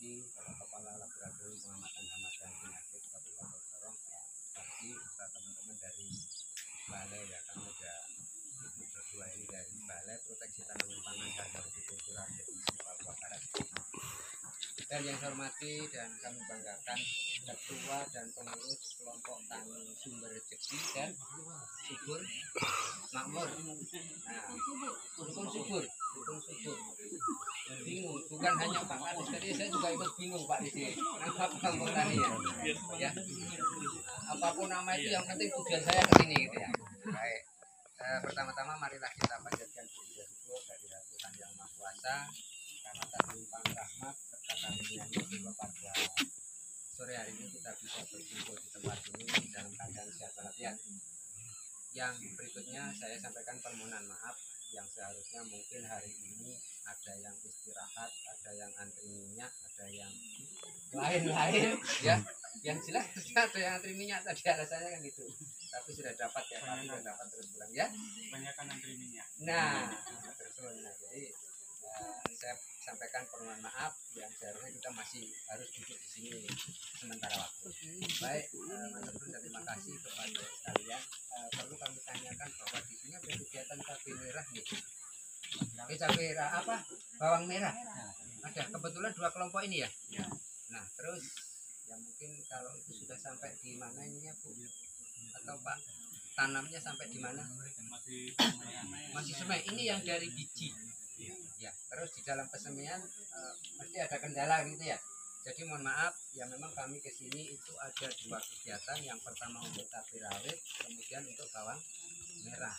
Sarmuji, Kepala Laboratorium Pengamatan Hama dan Penyakit Kabupaten Sorong, Pak serta teman-teman dari Balai, ya kami sudah ikut berdua ini dari Balai Proteksi Tanaman Pangan dan Hortikultura Provinsi Papua Barat. Dan yang saya hormati dan kami banggakan Ketua dan Pengurus Kelompok Tani Sumber Rezeki dan Subur Makmur. Nah, Dukun Subur. Bingung, bukan hanya Pak Kadis, tadi saya juga ikut bingung Pak di sini. Nama Kelompok Tani ya. Apapun nama itu yang penting tujuan saya ke sini gitu ya. Baik. Pertama-tama marilah kita panjatkan puji dan syukur dari Tuhan Yang Maha Kuasa karena tak limpah rahmat serta karunia-Nya sehingga pada sore hari ini kita bisa berkumpul di tempat ini dalam keadaan sehat walafiat. Yang berikutnya saya sampaikan permohonan maaf yang seharusnya mungkin hari ini ada yang istirahat, ada yang antri minyak, ada yang lain-lain ya. Yang jelas ada yang antri minyak tadi alasannya kan gitu. Tapi sudah dapat ya, kami sudah dapat terus pulang ya. Kebanyakan antri minyak. Nah, terus jadi saya sampaikan permohonan maaf yang seharusnya kita masih harus duduk di sini sementara waktu. Baik, terima kasih kepada sekalian. Perlu kami tanyakan bahwa di sini ada kegiatan cabai merah nih. Cabai merah apa? Bawang merah. Ada kebetulan dua kelompok ini ya. Nah, terus ya mungkin kalau itu sudah sampai di mana ininya Bu? Atau Pak tanamnya sampai di mana? Masih semai. Ini yang dari biji. Ya, terus di dalam pesemian mesti ada kendala gitu ya. Jadi mohon maaf, ya memang kami ke sini itu ada dua kegiatan. Yang pertama untuk cabai rawit, kemudian untuk bawang merah.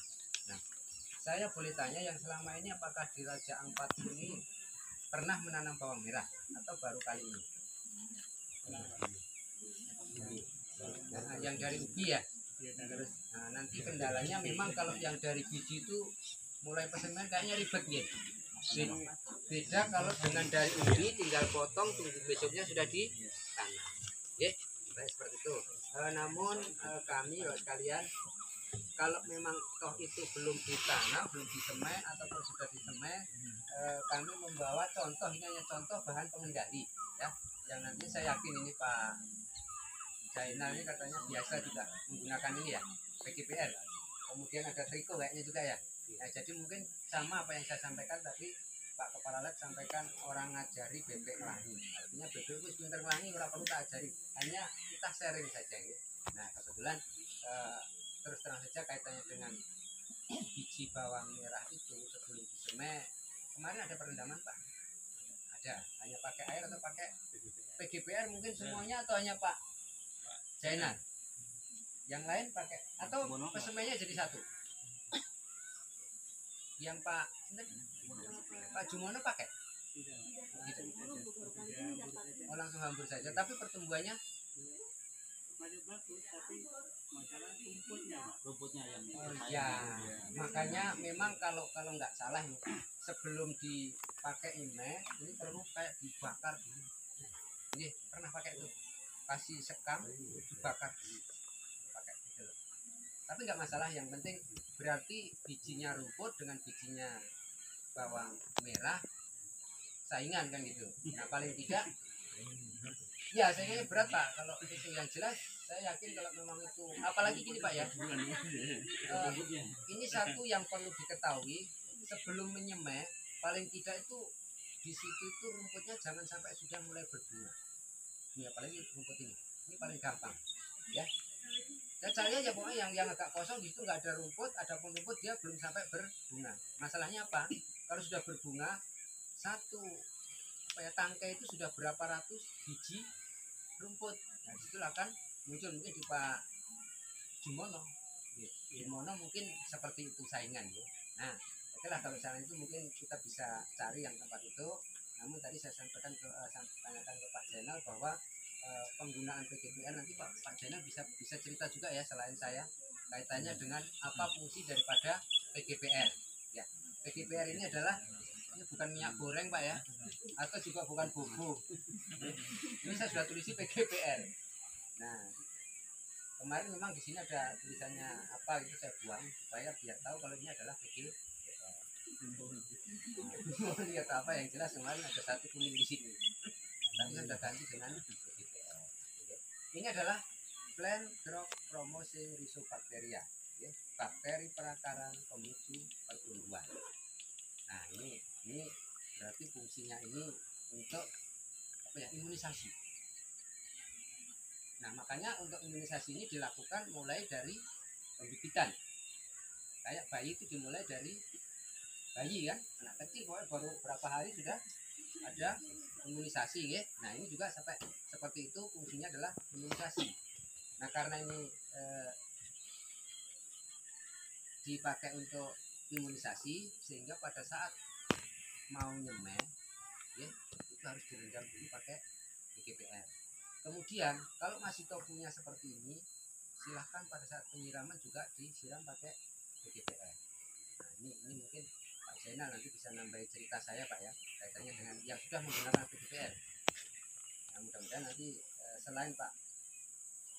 Nah, saya boleh tanya yang selama ini apakah di Raja Ampat ini pernah menanam bawang merah atau baru kali ini? Nah, yang dari ubi ya. Terus nanti kendalanya memang kalau yang dari biji itu mulai pesemian kayaknya ribet ya. Beda kalau dengan dari ubi tinggal potong, tunggu besoknya sudah ditanam. Ya, baik seperti itu. Namun kami sekalian, kalau memang toh itu belum ditanam, belum disemai ataupun sudah disemai, kami membawa contoh, ini hanya contoh bahan pengendali ya. Yang nanti saya yakin ini Pak Zainal ini katanya biasa juga menggunakan ini ya, PGPR. Kemudian ada triko kayaknya juga ya. Nah, jadi mungkin sama apa yang saya sampaikan tadi Pak Kepala Lab sampaikan orang ngajari bebek ngelangi. Artinya bebek itu sebentar ngelangi ora perlu tak ajari, hanya kita sharing saja ya. Nah, kebetulan terus terang saja kaitannya dengan biji bawang merah itu sebelum disemai kemarin ada perendaman Pak? Ada, hanya pakai air atau pakai PGPR mungkin semuanya atau hanya Pak Zainal? Yang lain pakai atau pesemainya jadi satu? Yang Pak Jumono pakai? Gitu. Oh, langsung hambur saja, tapi pertumbuhannya bagus, tapi masalah rumputnya yang ya, makanya memang kalau nggak salah nih, sebelum dipakai ini perlu kayak dibakar dulu. Ini pernah pakai itu, kasih sekam dibakar pakai gitu loh. Tapi nggak masalah, yang penting berarti bijinya rumput dengan bijinya bawang merah saingan kan gitu. Nah paling tidak ya saya kira berat Pak kalau itu. Yang jelas saya yakin kalau memang itu, apalagi gini Pak ya, ini satu yang perlu diketahui sebelum menyemai, paling tidak itu di situ itu rumputnya jangan sampai sudah mulai berbunga. Ini apalagi rumput ini paling gampang ya. Dan saya ya pokoknya yang agak kosong di situ nggak ada rumput, adapun rumput dia belum sampai berbunga. Masalahnya apa? Kalau sudah berbunga, satu tangkai itu sudah berapa ratus biji rumput. Nah disitu akan muncul mungkin di Pak Jumono. Jumono mungkin seperti itu saingan ya. Nah, oke lah kalau misalnya itu mungkin kita bisa cari yang tempat itu. Namun tadi saya tanyakan ke Pak Zainal bahwa penggunaan PGPR nanti Pak Zainal bisa cerita juga ya selain saya kaitannya dengan apa fungsi daripada PGPR. Ya, PGPR ini adalah bukan minyak goreng Pak ya, atau juga bukan bubuk. Ini saya sudah tulisi PGPR. Nah, kemarin memang di sini ada tulisannya apa itu saya buang supaya biar tahu kalau ini adalah PGPR. Lihat apa yang jelas kemarin ada satu kuning di sini. Tapi saya sudah ganti dengan BGPR. Ini adalah plant growth promoting rhizobacteria, bakteri perakaran pemicu pertumbuhan. Nah ini berarti fungsinya ini untuk apa ya, imunisasi. Nah makanya untuk imunisasi ini dilakukan mulai dari pembibitan. Kayak bayi itu dimulai dari bayi kan, anak kecil pokoknya baru berapa hari sudah ada imunisasi ya. Nah ini juga sampai seperti itu, fungsinya adalah imunisasi. Nah karena ini dipakai untuk imunisasi, sehingga pada saat mau nyemeh ya, itu harus direndam dulu pakai BGPR. Kemudian kalau masih tofunya seperti ini, silahkan pada saat penyiraman juga disiram pakai BGPR. Nah ini mungkin Pak Zainal nanti bisa nambahin cerita saya Pak ya, kaitannya dengan yang sudah menggunakan BGPR. Nah mudah-mudahan nanti selain Pak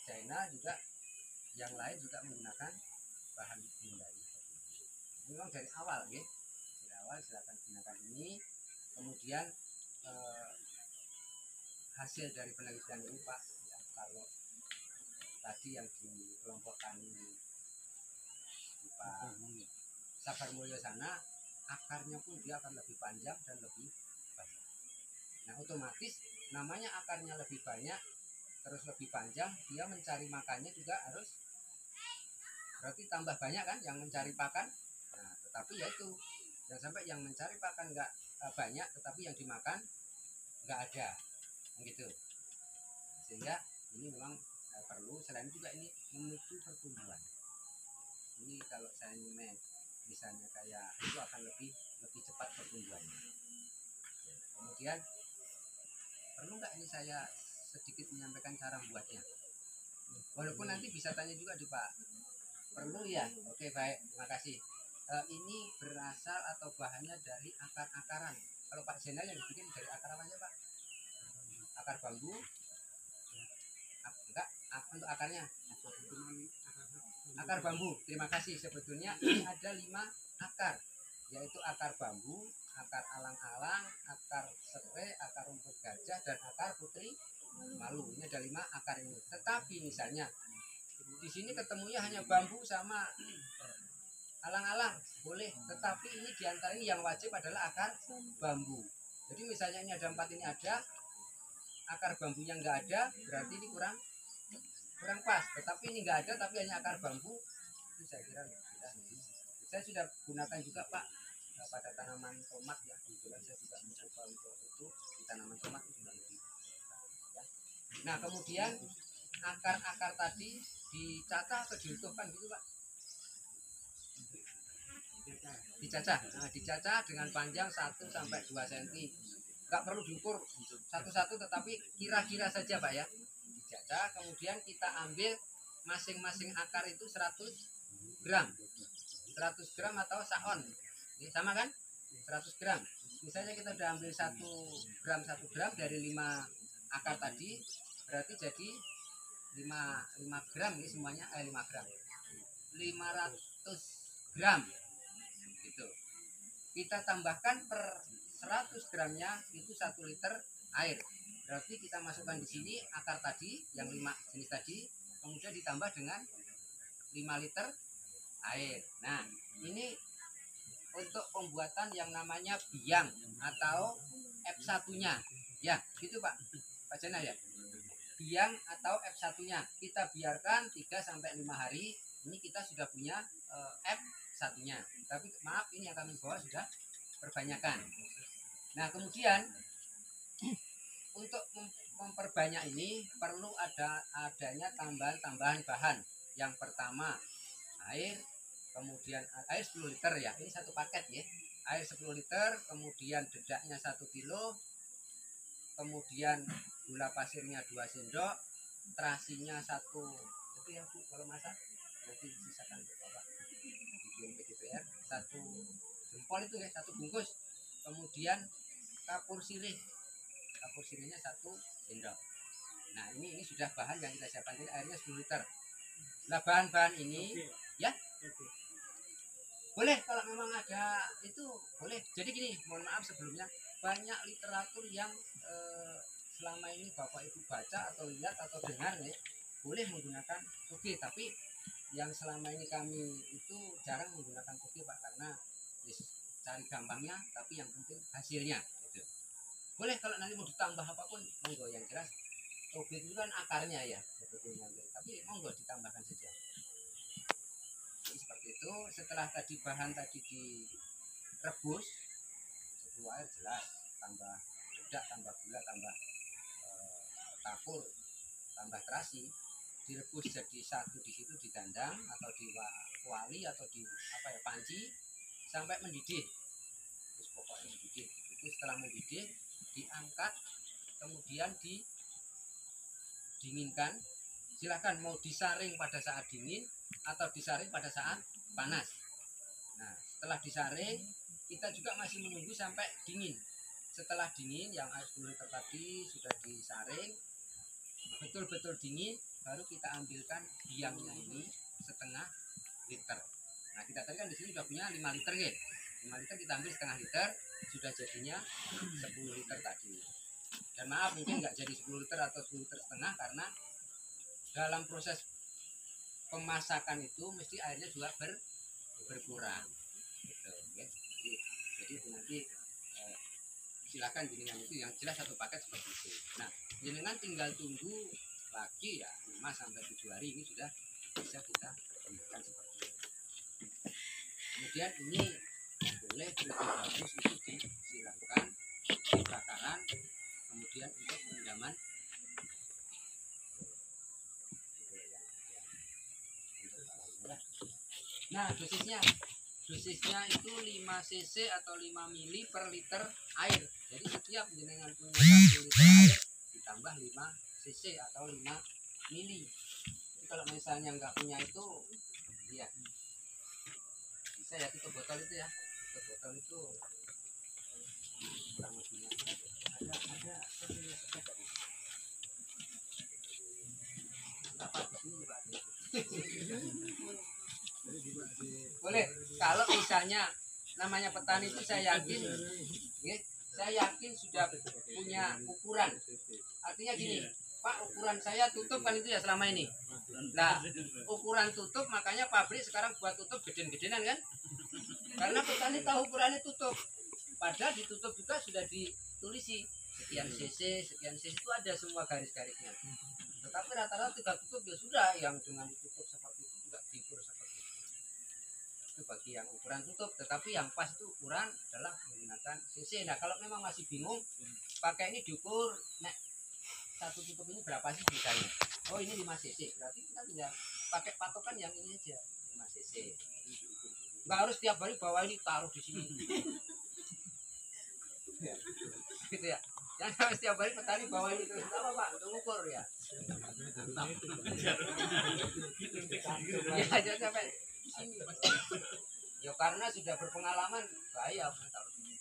Zainal juga yang lain juga menggunakan bahan pengendali. Memang dari awal ya, dari awal silakan gunakan ini. Kemudian hasil dari penelitian ini Pak ya, kalau tadi yang dikelompokkan di Pak Sabar Mulyo sana, akarnya pun dia akan lebih panjang dan lebih banyak. Nah otomatis namanya akarnya lebih banyak terus lebih panjang, dia mencari makannya juga harus berarti tambah banyak kan yang mencari pakan. Nah tetapi ya itu jangan sampai yang mencari pakan nggak banyak tetapi yang dimakan nggak ada begitu. Sehingga ini memang perlu, selain juga ini memicu pertumbuhan. Ini kalau saya nyemeh misalnya kayak itu akan lebih cepat pertumbuhannya. Kemudian perlu nggak ini saya sedikit menyampaikan cara buatnya, walaupun nanti bisa tanya juga di Pak. Perlu ya? Oke baik, terima kasih. Ini berasal atau bahannya dari akar-akaran. Kalau Pak Zainal yang dibikin dari akar apa aja Pak? Akar bambu? Enggak, untuk akarnya akar bambu. Terima kasih. Sebetulnya ini ada 5 akar, yaitu akar bambu, akar alang-alang, akar serai, akar rumput gajah, dan akar putri malu. Ini ada 5 akar ini. Tetapi misalnya di sini ketemunya hanya bambu sama alang-alang, boleh. Tetapi ini diantara ini yang wajib adalah akar bambu. Jadi misalnya ini ada 4 ini ada, akar bambunya nggak ada, berarti ini kurang pas. Tetapi ini nggak ada, tapi hanya akar bambu, itu saya kira sudah. Saya sudah gunakan juga Pak pada tanaman tomat ya. Kebetulan saya juga mencoba untuk itu di tanaman tomat itu juga lebih ya. Nah kemudian akar-akar tadi dicacah atau diutuhkan gitu Pak? Dicacah. Nah, dicacah dengan panjang 1 sampai 2 cm. Nggak perlu diukur satu-satu, tetapi kira-kira saja Pak ya. Dicacah, kemudian kita ambil masing-masing akar itu 100 gram. 100 gram atau saon. Ini sama kan? 100 gram. Misalnya kita udah ambil 1 gram dari 5 akar tadi, berarti jadi 5 gram ini semuanya 5 gram. 500 gram. Gitu. Kita tambahkan per 100 gramnya itu 1 liter air. Berarti kita masukkan di sini akar tadi yang 5 jenis tadi, kemudian ditambah dengan 5 liter air. Nah, ini untuk pembuatan yang namanya biang atau F1-nya. Ya, gitu Pak. Pak Jana ya. Biang atau F1-nya. Kita biarkan 3 sampai 5 hari. Ini kita sudah punya F1-nya. Tapi maaf, ini yang kami bawa sudah perbanyakan. Nah, kemudian untuk memperbanyak ini perlu adanya tambahan bahan. Yang pertama air, kemudian air 10 liter ya, ini 1 paket ya, air 10 liter, kemudian dedaknya 1 kilo, kemudian gula pasirnya 2 sendok, terasinya 1, itu ya Bu kalau masak nanti sisakan untuk Bapak bikin BGPR 1 jempol itu ya, 1 bungkus, kemudian kapur sirihnya 1 sendok. Nah ini sudah bahan yang kita siapkan, ini airnya 10 liter. Nah bahan-bahan ini ya boleh kalau memang ada itu boleh. Jadi gini, mohon maaf sebelumnya, banyak literatur yang selama ini Bapak Ibu baca atau lihat atau dengar ya, boleh menggunakan toge, tapi yang selama ini kami itu jarang menggunakan toge Pak, karena cari gampangnya, tapi yang penting hasilnya gitu. Boleh kalau nanti mau ditambah apapun monggo, yang jelas toge itu kan akarnya ya sebetulnya, tapi monggo ditambahkan saja. Jadi seperti itu. Setelah tadi bahan tadi direbus, suhu air jelas, tambah bedak, tambah gula, tambah kapur, tambah terasi, direbus jadi satu di situ, didandang atau di kuali atau di apa ya, panci sampai mendidih. Terus pokoknya mendidih. Itu setelah mendidih diangkat, kemudian didinginkan. Silahkan mau disaring pada saat dingin atau disaring pada saat panas. Nah, setelah disaring kita juga masih menunggu sampai dingin. Setelah dingin, yang air 10 liter tadi sudah disaring betul-betul dingin, baru kita ambilkan biangnya ini setengah liter. Nah, kita tadi kan di sini sudah punya 5 liter ya. 5 liter kita ambil setengah liter, sudah jadinya 10 liter tadi. Dan maaf mungkin nggak jadi 10 liter atau 10 liter setengah, karena dalam proses pemasakan itu mesti airnya juga berkurang gitu, ya. Jadi itu nanti silakan jenengan itu yang jelas satu paket seperti itu. Nah, jenengan tinggal tunggu lagi ya 5 sampai 7 hari, ini sudah bisa kita gunakan seperti itu. Kemudian ini boleh lebih bagus itu disiramkan bakaran, kemudian untuk perendaman. Nah, dosisnya itu 5 cc atau 5 mili per liter air. Jadi setiap jenengan punya 1 liter air ditambah 5 cc atau 5 mili. Jadi kalau misalnya nggak punya itu, ya bisa ya tutup botol itu ya. Tutup botol itu kurang lebihnya ada apa di sini juga ada. Boleh. Kalau misalnya namanya petani itu saya yakin sudah punya ukuran. Artinya gini, Pak, ukuran saya tutup kan itu ya selama ini. Nah, ukuran tutup, makanya pabrik sekarang buat tutup geden-gedenan kan? Karena petani tahu ukurannya tutup. Padahal ditutup juga sudah ditulisi sekian cc itu ada semua garis-garisnya. Tetapi rata-rata tidak tutup ya sudah, yang dengan ditutup seperti itu juga diukur seperti itu. Itu bagi yang ukuran tutup, tetapi yang pas itu ukuran adalah menggunakan cc. Nah, kalau memang masih bingung, pakai ini diukur, nek satu tutup ini berapa sih misalnya? Oh, ini 5 cc, berarti kita tinggal pakai patokan yang ini aja, 5 cc. Nggak harus tiap hari bawa ini taruh di sini. Gitu ya. Yang harus setiap hari petani bawa ini terus, apa Pak? Untuk ukur ya. Ya aja sampai sini. Ya karena sudah berpengalaman, bahaya taruh sini.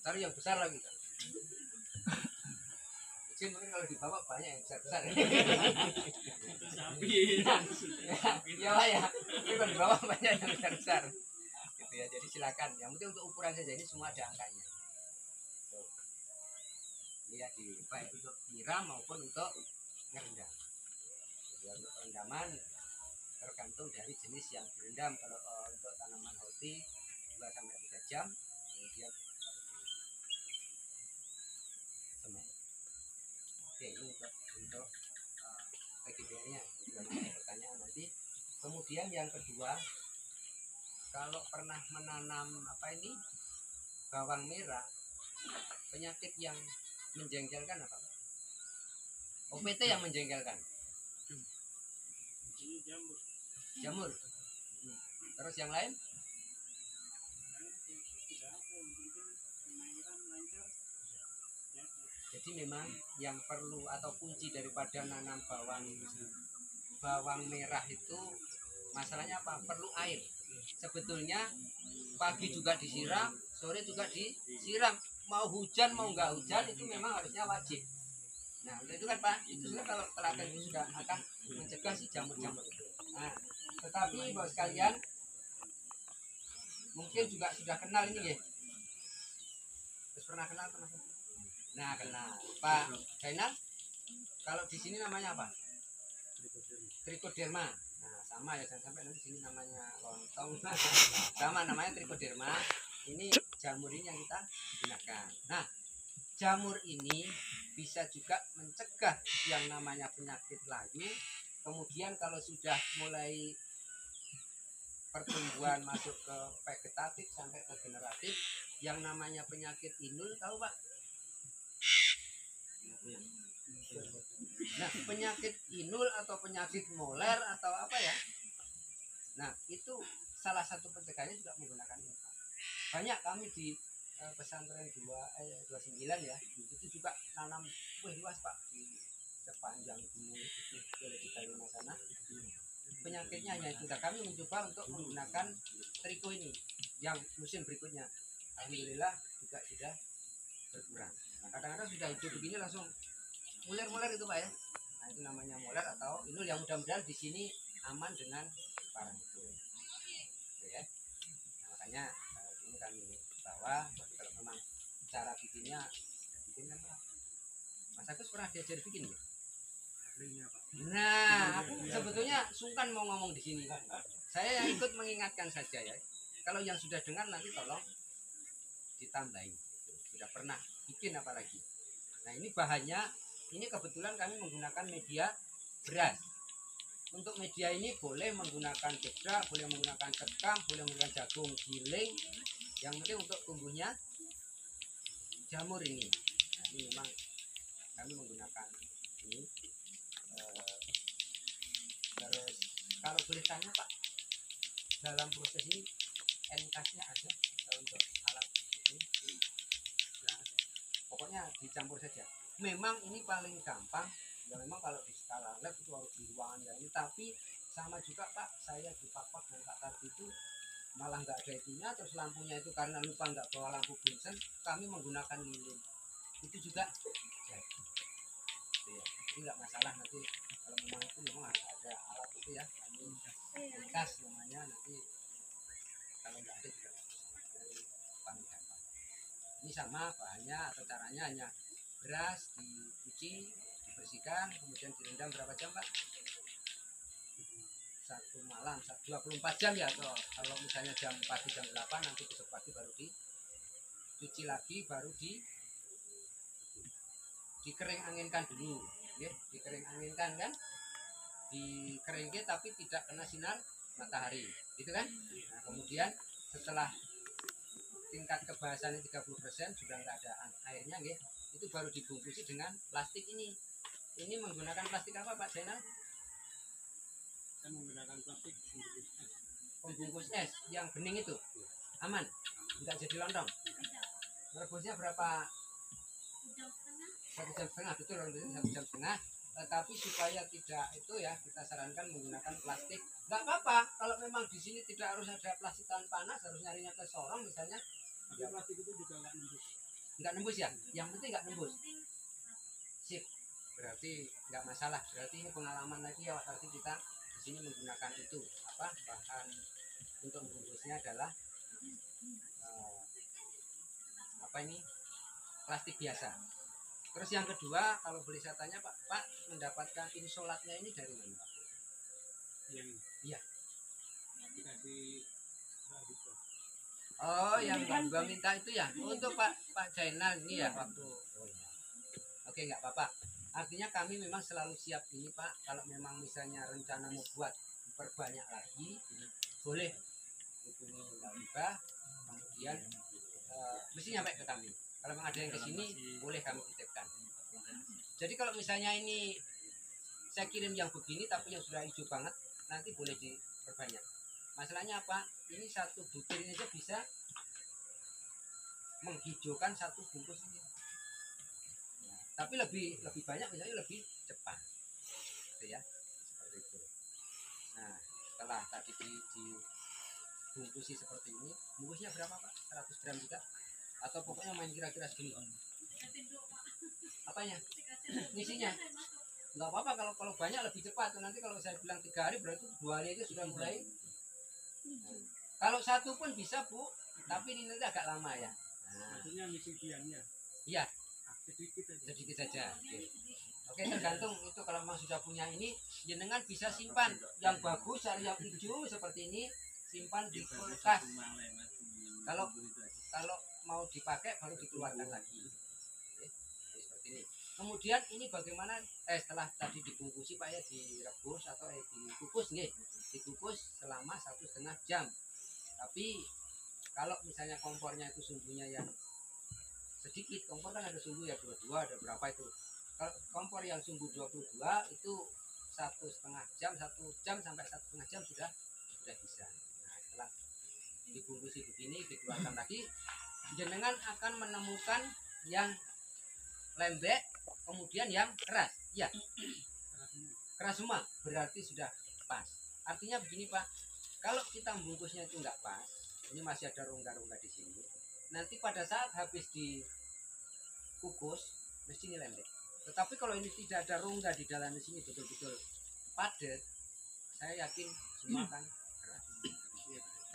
Taruh yang besar lagi. Kecil mungkin kalau dibawa banyak yang besar-besar. Ya Pak ya. Tapi kalau dibawa banyak yang besar-besar. Gitu ya. Jadi silakan. Yang penting untuk ukuran saja, ini semua ada angkanya. Ya, baik untuk nyiram maupun untuk ngerendam. Jadi untuk perendaman tergantung dari jenis yang direndam. Kalau untuk tanaman holti 2 sampai 3 jam, kemudian semen. Oke, ini untuk PGBR-nya. Pertanyaan nanti. Kemudian yang kedua, kalau pernah menanam bawang merah, penyakit yang menjengkelkan apa? OPT yang menjengkelkan. Jamur. Terus yang lain? Jadi memang yang perlu atau kunci daripada nanam bawang merah itu masalahnya apa? Perlu air. Sebetulnya pagi juga disiram, sore juga disiram. Mau hujan mau nggak hujan itu memang harusnya wajib. Nah untuk itu kan Pak, itu sudah kalau telaga itu sudah akan mencegah si jamur-jamur itu. Nah tetapi Bapak sekalian mungkin juga sudah kenal ini ya. Terus pernah kenal Nah, kenal. Pak Zainal, kalau di sini namanya apa? Trichoderma. Nah, sama ya, jangan sampai nanti sini namanya lontong. Sama namanya trichoderma. Ini jamur ini yang kita gunakan. Nah, jamur ini bisa juga mencegah yang namanya penyakit layu. Kemudian kalau sudah mulai pertumbuhan masuk ke vegetatif sampai ke generatif, yang namanya penyakit inul, tahu Pak? Nah, penyakit inul atau penyakit moler atau apa ya? Nah, itu salah satu pencegahannya juga menggunakan ini, Pak. Banyak kami di pesantren 29 ya, itu juga nanam luas Pak di sepanjang gunung itu di Kalimantan sana. Penyakitnya hanya itu. Nah, kami mencoba untuk menggunakan triko ini yang musim berikutnya. Alhamdulillah juga sudah berkurang. Nah, kadang-kadang sudah hidup begini langsung muler-muler itu Pak ya. Nah, itu namanya moler atau inul yang mudah-mudahan di sini aman dengan parang itu. Oke ya. Nah, makanya ini kami bawa kalau memang cara bikinnya bikin kan Pak. Mas Agus pernah diajar bikin ya? Nah, aku sebetulnya sungkan mau ngomong di sini. Saya yang ikut mengingatkan saja ya. Kalau yang sudah dengar nanti tolong ditambahin. Sudah pernah bikin apalagi. Nah, ini bahannya, ini kebetulan kami menggunakan media beras. Untuk media ini boleh menggunakan dedak, boleh menggunakan sekam, boleh menggunakan jagung giling. Yang penting untuk tumbuhnya jamur ini. Nah, ini memang kami menggunakan ini. Terus kalau boleh tanya Pak, dalam proses ini NKS-nya ada untuk alat ini? Nah, pokoknya dicampur saja. Memang ini paling gampang. Ya memang kalau di skala lab itu harus di ruangan yang ini. Tapi sama juga Pak, saya di Pak dan Pak Karti itu malah nggak ada itunya. Terus lampunya itu karena lupa nggak bawa lampu Bunsen, kami menggunakan lilin. Itu juga jadi. Ya, itu nggak masalah nanti kalau memang itu memang ada alat itu ya. Kami kas namanya nanti kalau nggak ada juga dari paling gampang. Ini sama bahannya atau caranya hanya beras dicuci, dibersihkan, kemudian direndam berapa jam Pak? Satu malam, 24 jam ya, atau kalau misalnya jam pagi jam 8 nanti besok pagi baru dicuci lagi, baru dikering anginkan dulu, ya, dikering anginkan kan, dikeringkan tapi tidak kena sinar matahari, gitu kan? Nah, kemudian setelah tingkat kebasahan 30% sudah nggak ada airnya, ya, itu baru dibungkusi dengan plastik ini. Ini menggunakan plastik apa Pak Zainal? Saya menggunakan plastik Pembungkus es yang bening itu aman, nggak jadi lontong. Rebusnya berapa? 1,5 jam, betul, 1,5 jam. Tapi supaya tidak itu ya, kita sarankan menggunakan plastik. Nggak apa-apa kalau memang di sini tidak harus ada plastik tahan panas, harus nyarinya ke sorong misalnya. tapi plastik itu juga Nggak nembus ya, yang penting nggak nembus. Sip, berarti nggak masalah. Berarti ini pengalaman lagi ya, berarti kita di sini menggunakan itu apa bahan untuk membungkusnya adalah apa ini, plastik biasa. Terus yang kedua, kalau boleh saya tanya Pak mendapatkan insolatnya ini dari mana Pak? yang Iya. dikasih Oh, yang Mbak Bunga minta itu ya, untuk Pak Zainal ini ya waktu. Oh, ya. Oke, nggak apa-apa. Artinya kami memang selalu siap ini Pak. Kalau memang misalnya rencana mau buat perbanyak lagi, boleh hubungi Mbak Wiba. Kemudian mesti nyampe ke kami. Kalau memang ada yang kesini, boleh kami titipkan. Jadi kalau misalnya ini saya kirim yang begini tapi yang sudah hijau banget, nanti boleh diperbanyak. Masalahnya apa? Ini satu butir ini aja bisa menghijaukan satu bungkus ini. Nah, tapi lebih banyak misalnya lebih cepat, gitu ya, seperti itu. Nah, setelah tadi dibungkusi seperti ini, bungkusnya berapa Pak? 100 gram juga? Atau pokoknya main kira-kira segini? Apanya? Isinya? Nggak apa-apa kalau banyak lebih cepat. Nanti kalau saya bilang 3 hari berarti 2 hari aja sudah mulai. Kalau satu pun bisa Bu, tapi ini nanti agak lama ya. maksudnya ngisi biangnya. Iya. sedikit aja. sedikit saja. Oke, tergantung itu kalau memang sudah punya ini, jenengan bisa simpan yang bagus, yang hijau seperti ini, simpan di kulkas. Kalau kalau mau dipakai baru dikeluarkan lagi. Oke, seperti ini. Kemudian ini bagaimana? Setelah tadi dibungkusi Pak ya, direbus atau dikukus nih, dikukus selama 1,5 jam. Tapi kalau misalnya kompornya itu sumbunya yang sedikit, kompor kan ada sumbu ya 22, ada berapa itu. Kalau kompor yang sumbu 22 itu 1,5 jam, 1 jam sampai 1,5 jam sudah bisa. Nah, setelah dibungkusi begini, dikeluarkan lagi, jenengan akan menemukan yang lembek, kemudian yang keras. Ya, keras semua, berarti sudah pas. Artinya begini Pak, kalau kita membungkusnya itu enggak pas, ini masih ada rongga-rongga di sini. Nanti pada saat habis dikukus, mesti ini lembek. Tetapi kalau ini tidak ada rongga di dalam sini, betul-betul padat, saya yakin semua akan keras.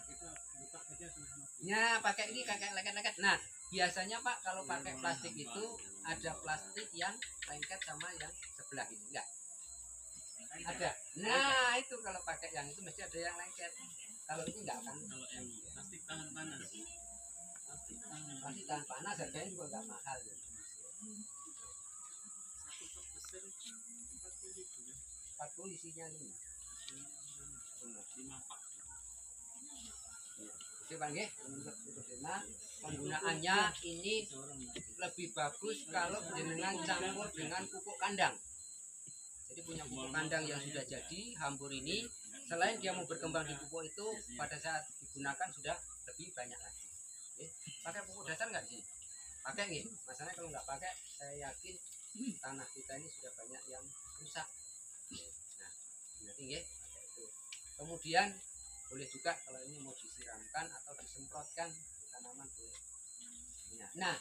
Kita buka aja sama-sama. Ya, pakai ini kayak lengket-lengket. Nah, biasanya Pak kalau pakai plastik itu ada plastik yang lengket sama yang sebelah ini, enggak? Ada. Nah, itu kalau pakai yang itu mesti ada yang lengket. Kalau ini enggak akan. Kalau yang plastik tahan panas. Pasti tahan panas, harganya juga enggak mahal ya. Satu cup besar 40.000 ya. 40 isinya 5. 5 pak. Oke Pak nggih, untuk penggunaannya ini lebih bagus kalau jenengan campur dengan pupuk kandang. Jadi punya pupuk kandang yang sudah jadi, hambur ini, selain dia mau berkembang di pupuk itu, pada saat digunakan sudah lebih banyak lagi. Oke. Pakai pupuk dasar nggak sih? Pakai nih. Masalahnya kalau nggak pakai, saya yakin tanah kita ini sudah banyak yang rusak. Nah, nanti nggih, pakai itu. Kemudian boleh juga kalau ini mau disiramkan atau disemprotkan di tanaman boleh. Nah,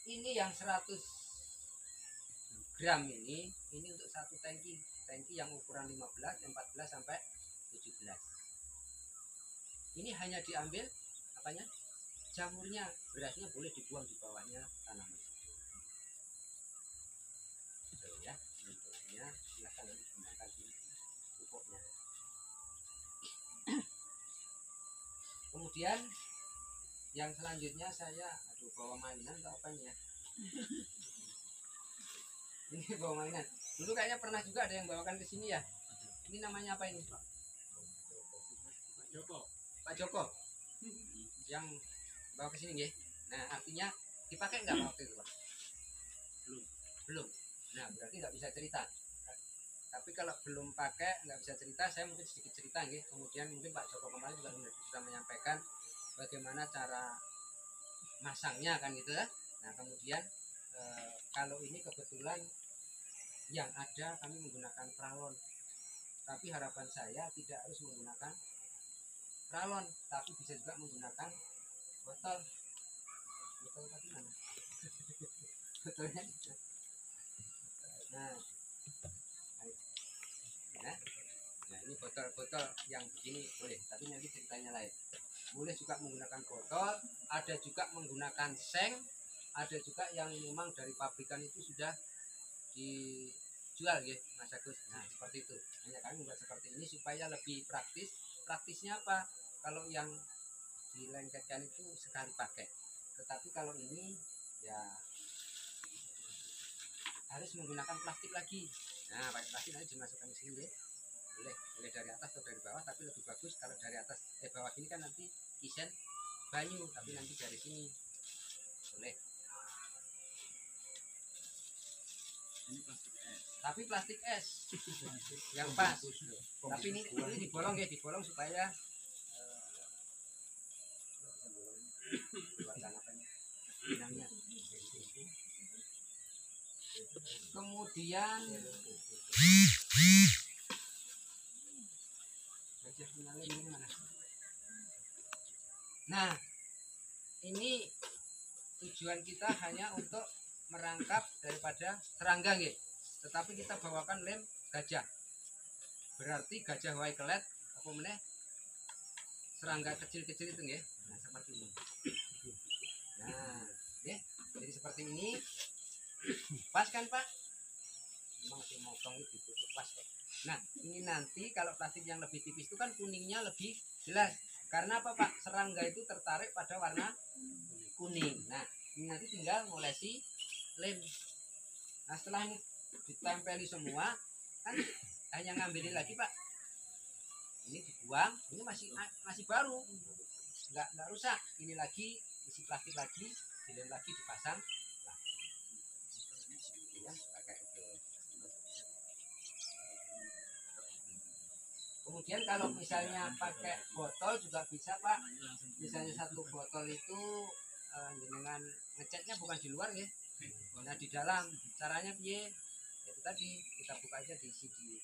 ini yang 100 gram ini untuk satu tangki yang ukuran 15, 14 sampai 17. Ini hanya diambil apanya? Jamurnya, berasnya boleh dibuang di bawahnya tanaman. Betul ya, bentuknya silahkan digunakan di pupuknya. Kemudian yang selanjutnya saya bawa mainan atau apa ini ya? Ini bawa mainan. Dulu kayaknya pernah juga ada yang bawakan ke sini ya. Ini namanya apa ini Pak? Pak Joko. Pak Joko. Yang bawa ke sini nggih. Nah, artinya dipakai nggak waktu itu Pak? Belum. Nah, berarti nggak bisa cerita. Tapi kalau belum pakai nggak bisa cerita, saya mungkin sedikit cerita nggih. Kemudian mungkin Pak Joko kemarin juga sudah menyampaikan bagaimana cara masangnya kan gitu ya. Nah, kemudian kalau ini kebetulan yang ada kami menggunakan pralon, tapi harapan saya tidak harus menggunakan pralon, tapi bisa juga menggunakan botol tadi mana? Botolnya nah, nah ini botol-botol yang begini boleh, tapi nanti ceritanya lain. Boleh juga menggunakan botol, ada juga menggunakan seng, ada juga yang memang dari pabrikan itu sudah dijual ya Mas Agus. Nah seperti itu, hanya kami membuat seperti ini supaya lebih praktis. Praktisnya apa? Kalau yang dilengketkan itu sekali pakai, tetapi kalau ini ya harus menggunakan plastik lagi. Nah pakai plastik nanti dimasukkan ke sini ya. Boleh dari atas atau dari bawah, tapi lebih bagus kalau dari atas bawah ini kan nanti isen banyu, tapi nanti dari sini boleh. Ini plastik es. Tapi plastik es yang pas. Tapi ini dibolong ya, dibolong supaya benangnya. Kemudian nah ini tujuan kita hanya untuk merangkap daripada serangga nggih. Tetapi kita bawakan lem gajah. Berarti gajah wae kelet apa meneh serangga kecil-kecil itu nggih. Nah, seperti ini. Nah, nggih. Jadi seperti ini. Pas kan Pak? Memang si motong itu ditutup pas kok. Nah ini nanti kalau plastik yang lebih tipis itu kan kuningnya lebih jelas. Karena apa Pak? Serangga itu tertarik pada warna kuning. Nah ini nanti tinggal ngolesi lem. Nah setelah ini ditempeli semua kan hanya ngambilin lagi Pak. Ini dibuang, ini masih baru, nggak rusak. Ini lagi isi plastik lagi, dilem lagi, dipasang lagi. Ya, pakai itu. Kemudian kalau misalnya pakai botol juga bisa Pak. Misalnya satu botol itu dengan ngeceknya bukan di luar ya, nah di dalam. Caranya piye? Itu tadi kita buka aja, diisi di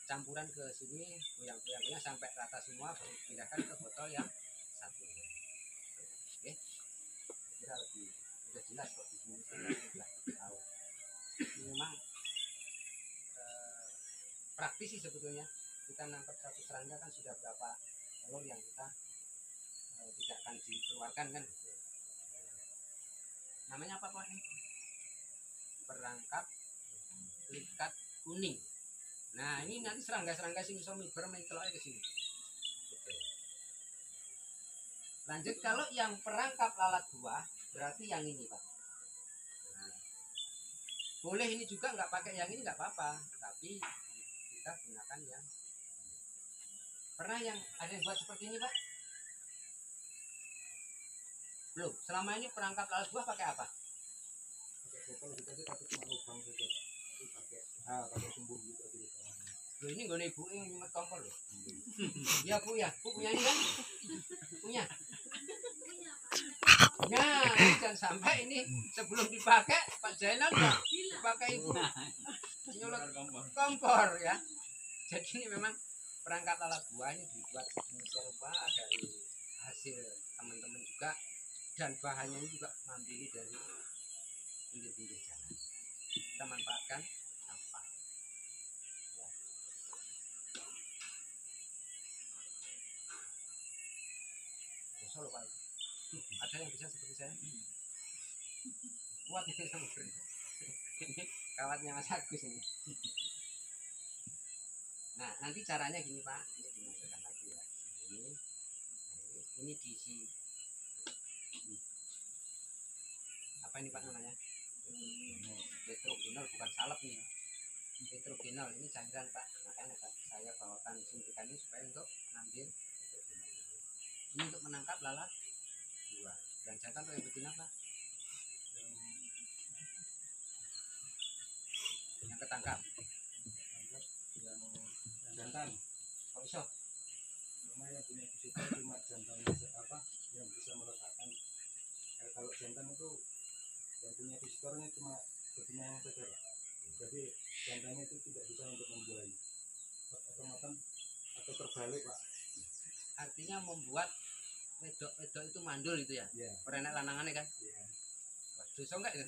campuran ke sini, goyang-goyangnya sampai rata semua, baru pindahkan ke botol yang satu. Oke, kira lebih sudah jelas kok di sini sudah tahu. Ini memang praktis sih sebetulnya. Kita nangkap satu serangga kan sudah berapa telur yang kita tidak akan dikeluarkan kan gitu. Namanya apa Pak? Perangkap likat kuning. Nah ini nanti serangga-serangga sing iso miber menceloke ke sini. Betul. Lanjut kalau yang perangkap lalat buah berarti yang ini Pak. Nah, boleh ini juga nggak pakai yang ini nggak apa-apa, tapi kita gunakan yang pernah yang ada yang buat seperti ini Pak? Belum. Selama ini perangkap lalat buah pakai apa? Pakai botol gitu aja, tapi cuma lubang saja. Pakai sumbu gitu aja. Loh ini gue ibu yang nyimet kompor loh. Iya Bu ya, Bu punya ini kan? Punya. Nah, jangan sampai ini sebelum dipakai Pak Jainal nggak dipakai Ibu nyolot kompor ya. Jadi ini memang perangkap lalat buah ini dibuat sedemikian rupa dari hasil teman-teman juga, dan bahannya ini juga ngambil dari pinggir-pinggir jalan. Kita manfaatkan sampah. Solo Pak. Ada yang bisa seperti saya? Kuat ini sama ini kawatnya Mas Agus ini. Nah nanti caranya gini Pak, ini dimasukkan lagi ya. Ini diisi apa ini Pak namanya? Petrogenol, bukan salep nih. Petrogenol ini cairan Pak. Makanya saya bawakan suntikan ini supaya untuk ngambil petrogenol. Ini untuk menangkap lalat buah. Yang jantan atau yang betina Pak? Yang ketangkap. Yang jantan. Kok iso? Cuma yang punya visitor cuma jantannya apa yang bisa meletakkan. Kalau jantan itu yang punya visitornya cuma betina yang saja Pak. Jadi jantannya itu tidak bisa untuk membuahi. Otomatis atau terbalik Pak. Artinya membuat wedok itu mandul itu ya? Iya. Perenak lanangannya kan? Iya. Wah, dosa enggak itu?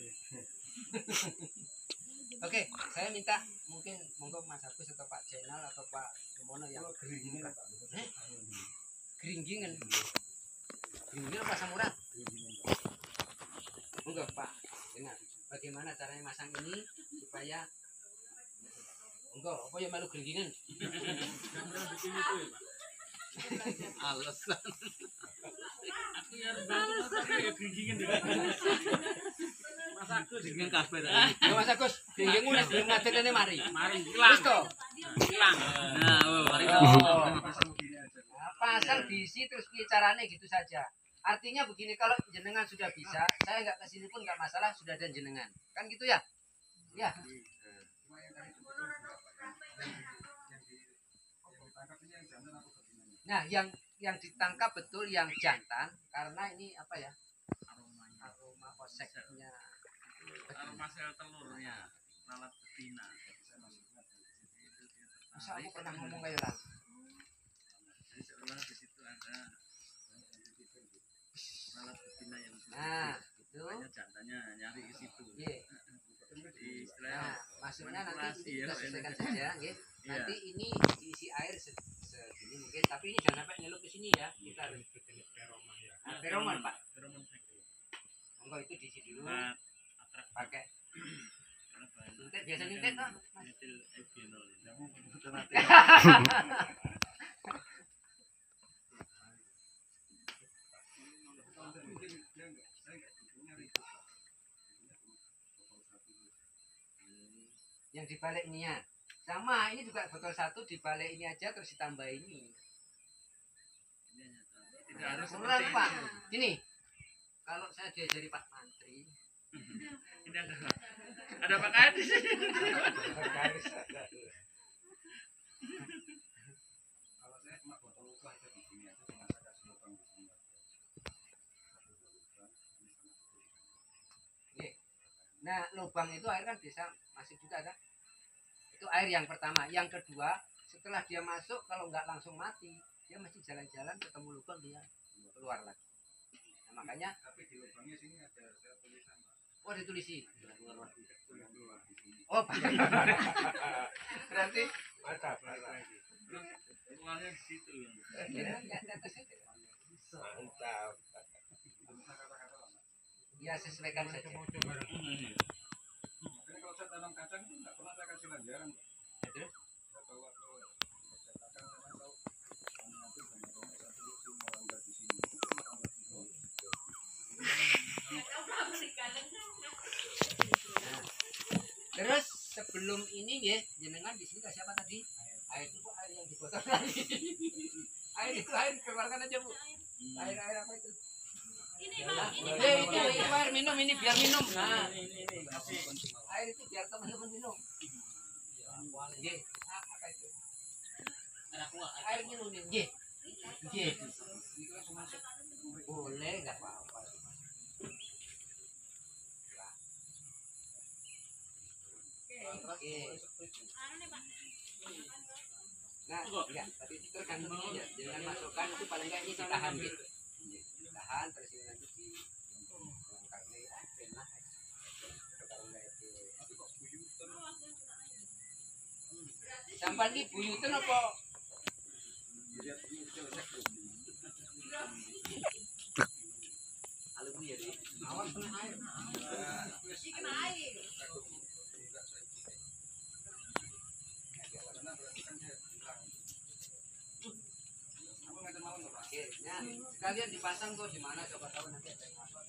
Oke, saya minta mungkin monggo Mas Agus atau Pak Jainal atau Pak Mono yang Kalau geringingan Pak. geringgingan. Geringgingan apa samurat? Geringingan Pak. Monggo Pak. Dengar. Bagaimana caranya masang ini supaya monggo apa ya malu geringgingan? Kamera bikin itu ya Pak. Alasan. Aku yang bantu tapi ya genggingan juga. Mas Agus Dengan kafe tadi. Ya Mas Agus, geringgingan mulai belum ngajarane mari. mari hilang. Wis to. Hilang. Nah, mari Oh. Nah, pasang diisi terus piye carane gitu saja. Artinya begini, kalau jenengan sudah bisa, saya nggak kesini pun nggak masalah, sudah ada jenengan. Kan gitu ya? Ya. Nah, yang ditangkap betul yang jantan, karena ini apa ya? Aroma oseknya. Aroma sel telurnya lalat betina. Masa aku pernah ngomong kayak lah. Jadi seolah di situ ada lalat betina yang Nah, itu. makanya jantannya nyari ke situ. Iya. Jadi istilahnya Nah, maksudnya nanti manipulasi ini ya, kita selesaikan ini. saja, nggih. Iya. Nanti ini diisi air segini mungkin, tapi ini jangan sampai nyelup ke sini ya. Kita harus feroman, Pak. Feromon sekali. Monggo itu diisi dulu Buat atrak pakai Nyuntik biasa nyuntik toh. Metil egenol. Kamu betul nanti. Yang dibalik ininya. Sama, ini juga botol 1 dibalik ini aja terus ditambah ini. Tidak harus Kurang, seperti Pak. itu. Gini. Kalau saya diajari Pak Mantri, Ini ada Pak Kadis. Kalau saya cuma botol luka aja di sini aja, cuma saya kasih lubang di sini aja. nah lubang itu air kan bisa masuk juga kan? Itu air yang pertama. Yang kedua, setelah dia masuk kalau nggak langsung mati, dia mesti jalan-jalan ketemu lubang dia keluar lagi. Nah, makanya Tapi di lubangnya sini ada saya tulisan, Pak. oh ditulisin. Keluar di sini. Oh berarti Ada. Keluarnya di situ. ya, di atas itu. Mantap. Ya sesuaikan saja. Makanya kalau saya tanam kacang itu nggak pernah saya kasih lanjaran, Pak. Terus? Saya bawa ke kacang saya tahu. Nanti banyak saya tulisin mau langgar di sini. Terus sebelum ini ya jenengan di sini kasih apa tadi? Air itu Bu, air yang di botol tadi. Air itu air keluarkan aja Bu. Air apa itu? Itu air minum ini biar minum. Nah, air itu biar teman-teman minum. Ye, apa itu? Air minum ini. Ye. Ye. Itu langsung masuk. Boleh enggak apa-apa. Oke. Nah, ya, tapi itu tergantung ya. Jangan masukkan itu paling enggak ini ditahan gitu. Ditahan terus ini nanti di karena enak. Kalau enggak itu sampai di buyutan apa? Alumni ya, awas kena air. Kena air. Oke, nah, sekalian dipasang tuh di mana coba tahu nanti ada yang masuk.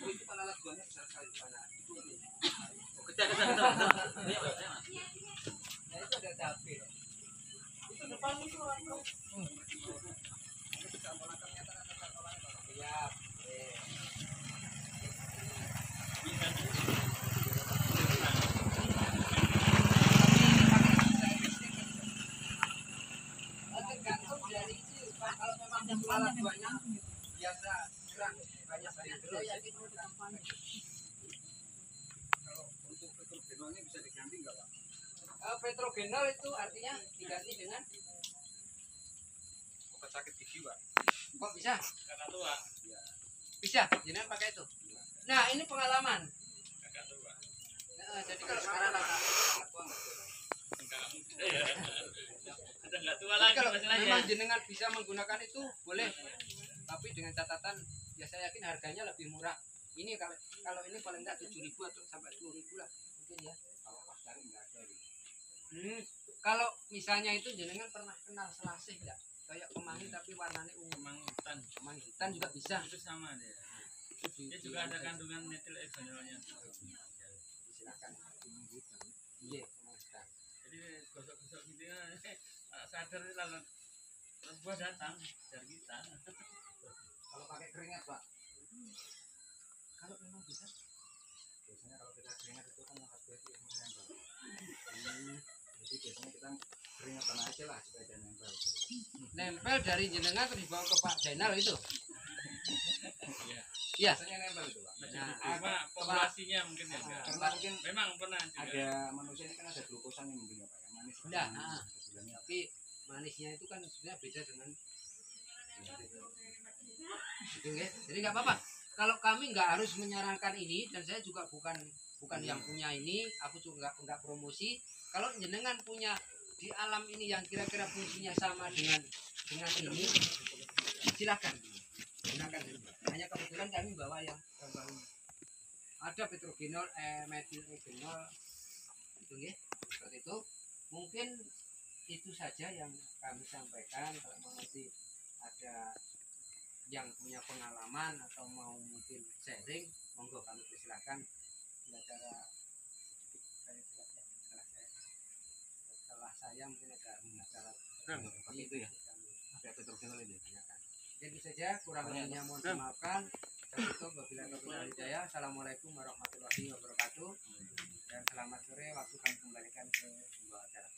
Oh, itu kan alat buahnya besar sekali di sana. Itu nah, itu ada cabai. Itu depan itu apa? Siap. Tergantung dari itu. Kalau memang alat buahnya biasa kurang banyak dari terus. Kalau untuk petrogenolnya bisa diganti nggak, Pak? Petrogenol itu artinya diganti dengan Obat sakit gigi, Pak. kok bisa? Kakak tua. Bisa, jangan pakai itu. Nah, ini pengalaman. Kakak tua. Nah, jadi kalau sekarang anak tua nggak boleh. Kakak muda ya. Ada nggak tua Jadi lagi kalau masalahnya. memang jenengan bisa menggunakan itu boleh, tapi dengan catatan ya saya yakin harganya lebih murah. Ini kalau ini paling enggak 7.000 atau sampai 10.000 lah mungkin ya. Kalau pas cari nggak ada. Kalau misalnya itu jenengan pernah kenal selasih enggak? Kayak kemangi tapi warnanya ungu. Emang hutan. Kemangi hitam juga bisa. Itu sama dia. Itu Dia juga ada kandungan metil egenolnya. silakan. Iya, kemangi hitam. Jadi gosok-gosok gitu ya. Sadar lalu terus buah datang dari kita. Kalau pakai keringat, Pak. Kalau memang bisa. Biasanya kalau kita keringat itu kan hati-hati menempel. Jadi biasanya kita keringatan aja lah supaya jangan nempel. Nempel dari jenengan terus dibawa ke Pak Zainal itu. Iya. Iya. Biasanya nempel itu, Pak. Nah, Cuma populasinya mungkin ya. enggak. Karena mungkin Memang pernah juga. ada manusia ini kan ada glukosannya mungkin ya, Pak. Ya, manis. Udah, Manis. Bilangnya tapi manisnya itu kan sebenarnya beda dengan gitu ya. Jadi nggak apa-apa. Kalau kami nggak harus menyarankan ini dan saya juga bukan yang punya ini, aku juga nggak promosi. Kalau jenengan punya di alam ini yang kira-kira fungsinya sama dengan ini, silakan gunakan. Hanya kebetulan kami bawa yang baru. ada petrogenol, metilegenol, itu ya, seperti itu. Mungkin itu saja yang kami sampaikan. Kalau masih ada yang punya pengalaman atau mau mungkin sharing, monggo kami persilakan. Cara setelah saya mungkin ada acara seperti itu ya. ada petrogenol ini tanyakan. Jadi saja, kurang lebihnya mohon dimaafkan. Assalamualaikum warahmatullahi wabarakatuh. Dan selamat sore, waktu kami kembalikan ke sebuah acara.